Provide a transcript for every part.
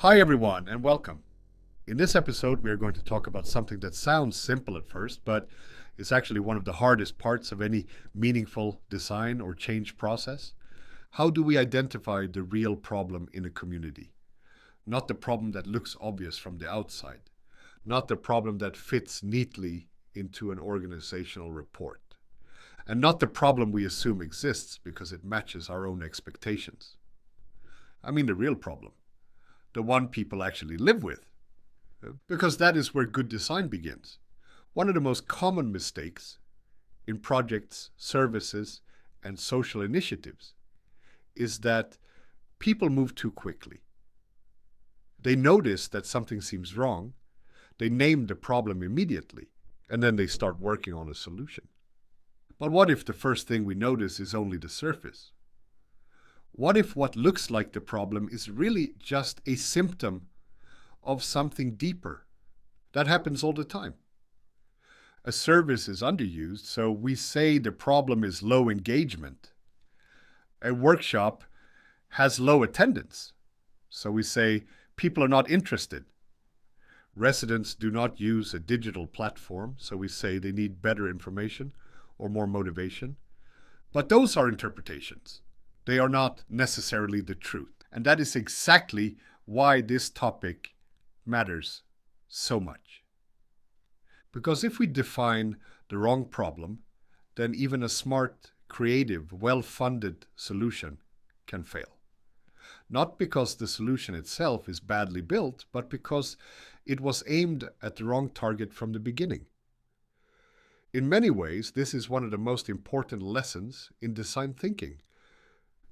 Hi everyone and welcome. In this episode we are going to talk about something that sounds simple at first, but is actually one of the hardest parts of any meaningful design or change process. How do we identify the real problem in a community? Not the problem that looks obvious from the outside, not the problem that fits neatly into an organizational report, and not the problem we assume exists because it matches our own expectations. I mean the real problem, the one people actually live with, because that is where good design begins. One of the most common mistakes in projects, services, and social initiatives is that people move too quickly. They notice that something seems wrong, they name the problem immediately, and then they start working on a solution. But what if the first thing we notice is only the surface? What if what looks like the problem is really just a symptom of something deeper? That happens all the time. A service is underused, so we say the problem is low engagement. A workshop has low attendance, so we say people are not interested. Residents do not use a digital platform, so we say they need better information or more motivation. But those are interpretations. They are not necessarily the truth. And that is exactly why this topic matters so much. Because if we define the wrong problem, then even a smart, creative, well-funded solution can fail. Not because the solution itself is badly built, but because it was aimed at the wrong target from the beginning. In many ways, this is one of the most important lessons in design thinking.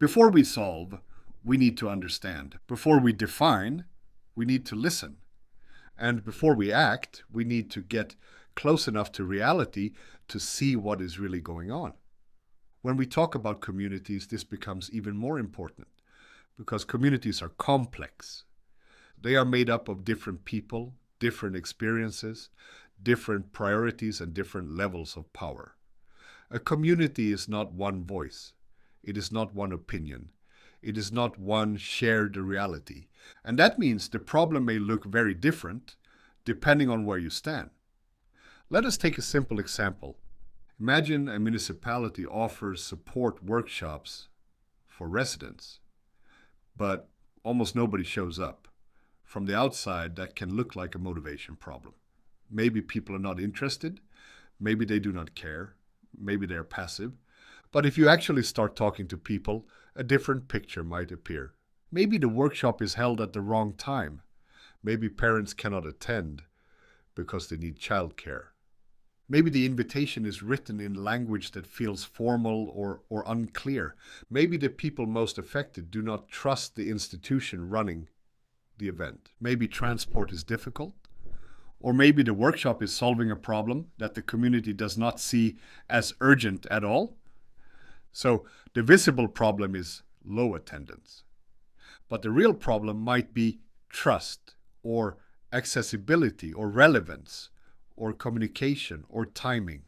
Before we solve, we need to understand. Before we define, we need to listen. And before we act, we need to get close enough to reality to see what is really going on. When we talk about communities, this becomes even more important because communities are complex. They are made up of different people, different experiences, different priorities, and different levels of power. A community is not one voice. It is not one opinion. It is not one shared reality. And that means the problem may look very different depending on where you stand. Let us take a simple example. Imagine a municipality offers support workshops for residents, but almost nobody shows up. From the outside, that can look like a motivation problem. Maybe people are not interested. Maybe they do not care. Maybe they're passive. But if you actually start talking to people, a different picture might appear. Maybe the workshop is held at the wrong time. Maybe parents cannot attend because they need childcare. Maybe the invitation is written in language that feels formal or unclear. Maybe the people most affected do not trust the institution running the event. Maybe transport is difficult. Or maybe the workshop is solving a problem that the community does not see as urgent at all. So the visible problem is low attendance. But the real problem might be trust or accessibility or relevance or communication or timing.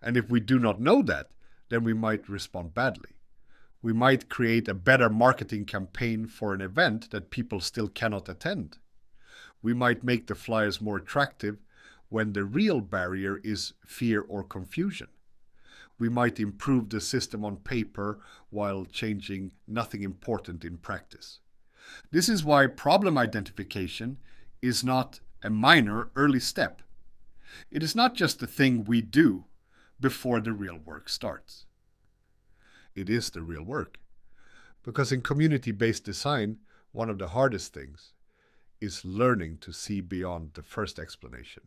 And if we do not know that, then we might respond badly. We might create a better marketing campaign for an event that people still cannot attend. We might make the flyers more attractive when the real barrier is fear or confusion. We might improve the system on paper while changing nothing important in practice. This is why problem identification is not a minor early step. It is not just the thing we do before the real work starts. It is the real work. Because in community-based design, one of the hardest things is learning to see beyond the first explanation.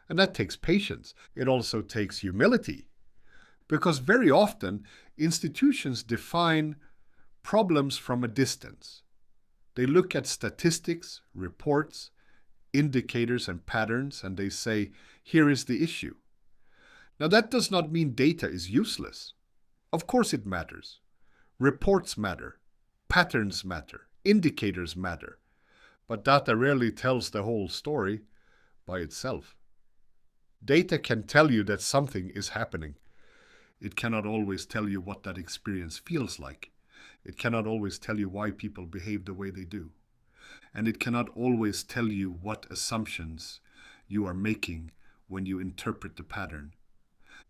And that takes patience. It also takes humility. Because very often, institutions define problems from a distance. They look at statistics, reports, indicators, and patterns, and they say, here is the issue. Now, that does not mean data is useless. Of course it matters. Reports matter. Patterns matter. Indicators matter. But data rarely tells the whole story by itself. Data can tell you that something is happening. It cannot always tell you what that experience feels like. It cannot always tell you why people behave the way they do. and it cannot always tell you what assumptions you are making when you interpret the pattern.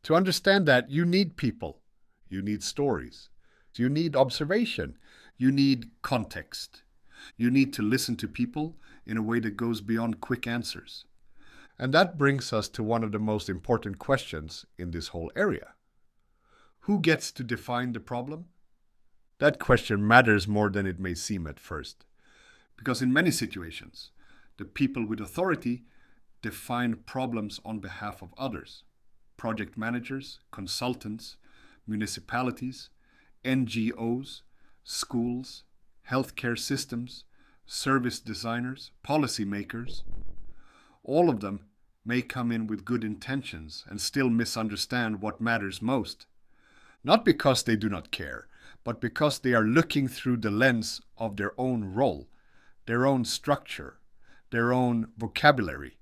To understand that, you need people, you need stories, you need observation, you need context. You need to listen to people in a way that goes beyond quick answers. And that brings us to one of the most important questions in this whole area. Who gets to define the problem? That question matters more than it may seem at first. Because in many situations, the people with authority define problems on behalf of others. Project managers, consultants, municipalities, NGOs, schools, healthcare systems, service designers, policymakers. All of them may come in with good intentions and still misunderstand what matters most. Not because they do not care, but because they are looking through the lens of their own role, their own structure, their own vocabulary.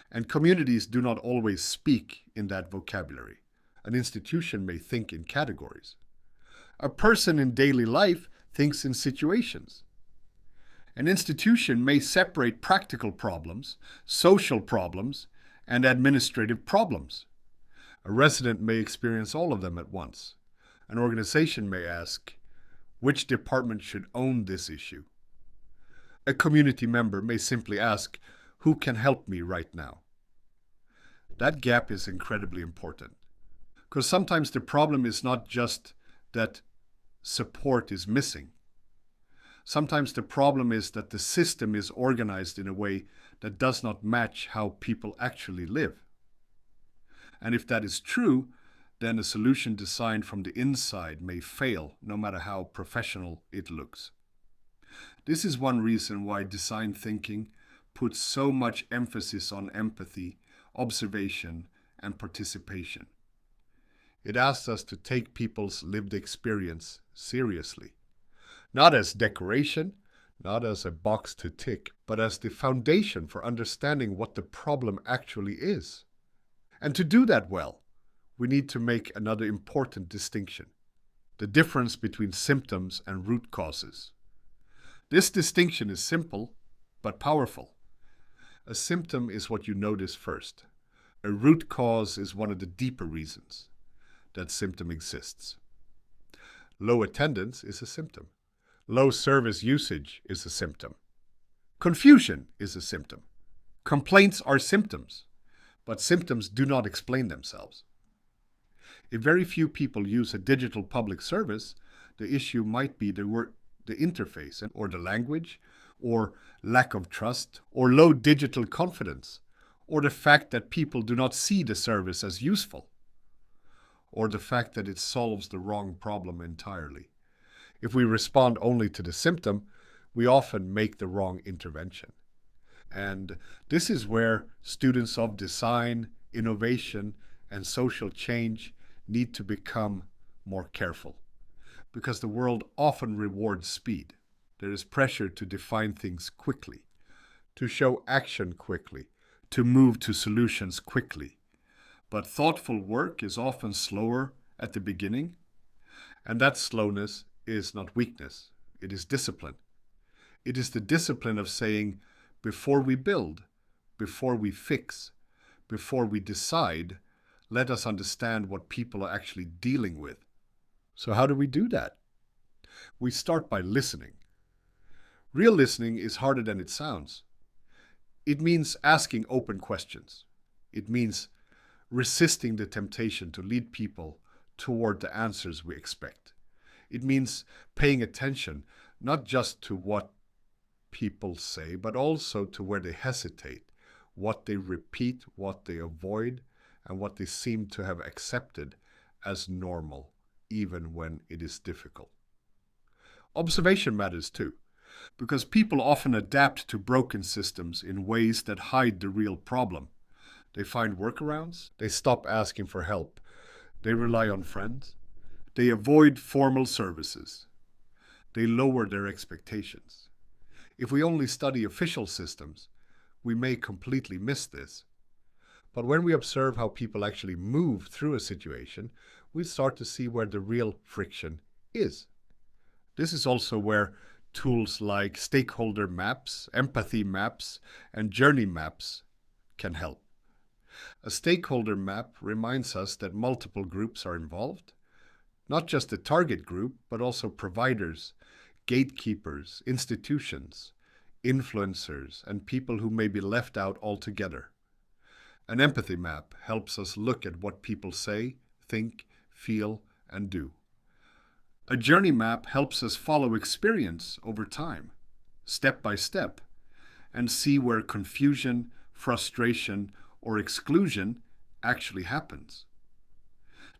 And communities do not always speak in that vocabulary. An institution may think in categories. A person in daily life thinks in situations. An institution may separate practical problems, social problems, and administrative problems. A resident may experience all of them at once. An organization may ask, which department should own this issue? A community member may simply ask, who can help me right now? That gap is incredibly important. Because sometimes the problem is not just that support is missing. Sometimes the problem is that the system is organized in a way that does not match how people actually live. And if that is true, then a solution designed from the inside may fail, no matter how professional it looks. This is one reason why design thinking puts so much emphasis on empathy, observation, and participation. It asks us to take people's lived experience seriously. Not as decoration, not as a box to tick, but as the foundation for understanding what the problem actually is. And to do that well, we need to make another important distinction: the difference between symptoms and root causes. This distinction is simple, but powerful. A symptom is what you notice first. A root cause is one of the deeper reasons that symptom exists. Low attendance is a symptom. Low service usage is a symptom. Confusion is a symptom. Complaints are symptoms, but symptoms do not explain themselves. If very few people use a digital public service, the issue might be the interface or the language, or lack of trust, or low digital confidence, or the fact that people do not see the service as useful, or the fact that it solves the wrong problem entirely. If we respond only to the symptom, we often make the wrong intervention. And this is where students of design, innovation, and social change need to become more careful. Because the world often rewards speed. There is pressure to define things quickly, to show action quickly, to move to solutions quickly. But thoughtful work is often slower at the beginning, and that slowness is not weakness, it is discipline. It is the discipline of saying, before we build, before we fix, before we decide, let us understand what people are actually dealing with. So how do we do that? We start by listening. Real listening is harder than it sounds. It means asking open questions. It means resisting the temptation to lead people toward the answers we expect. It means paying attention not just to what people say, but also to where they hesitate, what they repeat, what they avoid, and what they seem to have accepted as normal, even when it is difficult. Observation matters too, because people often adapt to broken systems in ways that hide the real problem. They find workarounds, they stop asking for help, they rely on friends, they avoid formal services, they lower their expectations. If we only study official systems, we may completely miss this. But when we observe how people actually move through a situation, we start to see where the real friction is. This is also where Tools like stakeholder maps, empathy maps, and journey maps can help. A stakeholder map reminds us that multiple groups are involved, not just the target group, but also providers, gatekeepers, institutions, influencers, and people who may be left out altogether. An empathy map helps us look at what people say, think, feel, and do. A journey map helps us follow experience over time, step by step, and see where confusion, frustration, or exclusion actually happens.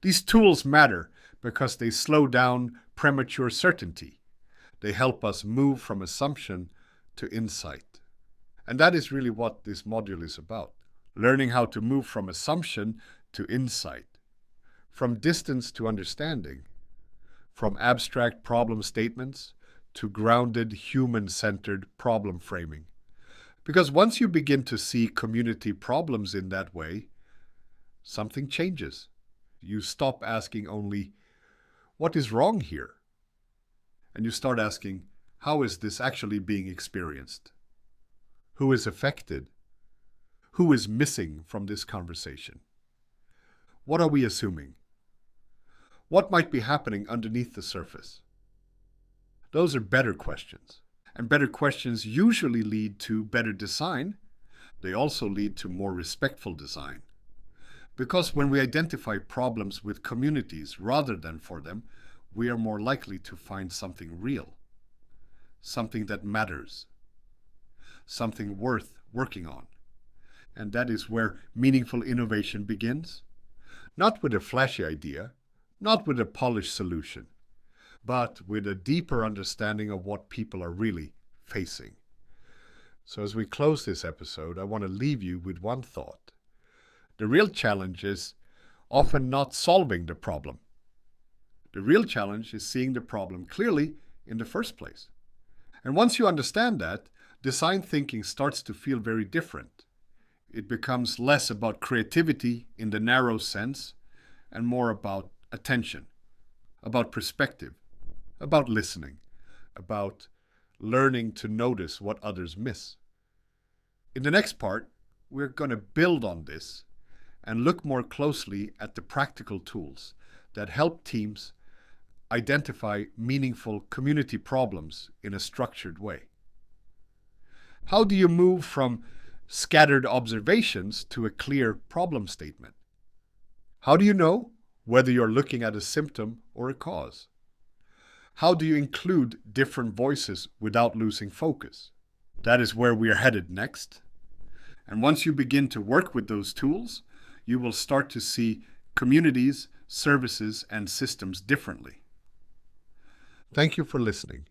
These tools matter because they slow down premature certainty. They help us move from assumption to insight. And that is really what this module is about. Learning how to move from assumption to insight, from distance to understanding, from abstract problem statements to grounded, human-centered problem framing. Because once you begin to see community problems in that way, something changes. You stop asking only, what is wrong here? And you start asking, how is this actually being experienced? Who is affected? Who is missing from this conversation? What are we assuming? What might be happening underneath the surface? Those are better questions. And better questions usually lead to better design. They also lead to more respectful design. Because when we identify problems with communities rather than for them, we are more likely to find something real, something that matters, something worth working on. And that is where meaningful innovation begins. Not with a flashy idea, not with a polished solution, but with a deeper understanding of what people are really facing. So as we close this episode, I want to leave you with one thought. The real challenge is often not solving the problem. The real challenge is seeing the problem clearly in the first place. And once you understand that, design thinking starts to feel very different. It becomes less about creativity in the narrow sense and more about attention, about perspective, about listening, about learning to notice what others miss. In the next part, we're going to build on this and look more closely at the practical tools that help teams identify meaningful community problems in a structured way. How do you move from scattered observations to a clear problem statement? How do you know whether you're looking at a symptom or a cause? How do you include different voices without losing focus? That is where we are headed next. And once you begin to work with those tools, you will start to see communities, services, and systems differently. Thank you for listening.